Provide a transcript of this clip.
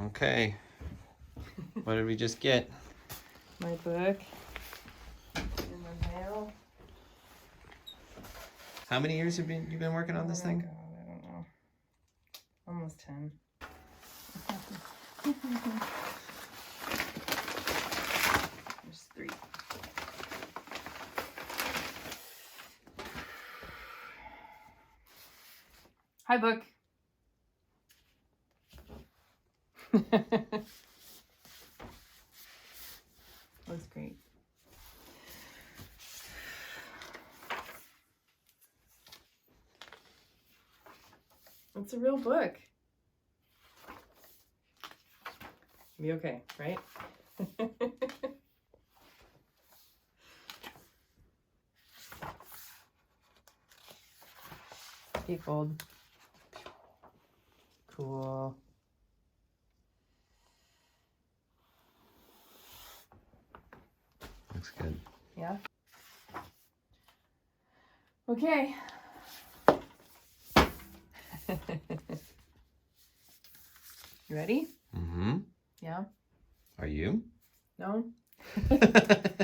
Okay. What did we just get? My book in the mail. How many years have you been working on this thing? God, I don't know. Almost 10. There's 3. Hi, book. Looks great. It's a real book. Be okay, right? Gatefold. Cool. Looks good. Yeah. Okay. You ready? Mm-hmm. Yeah. Are you? No?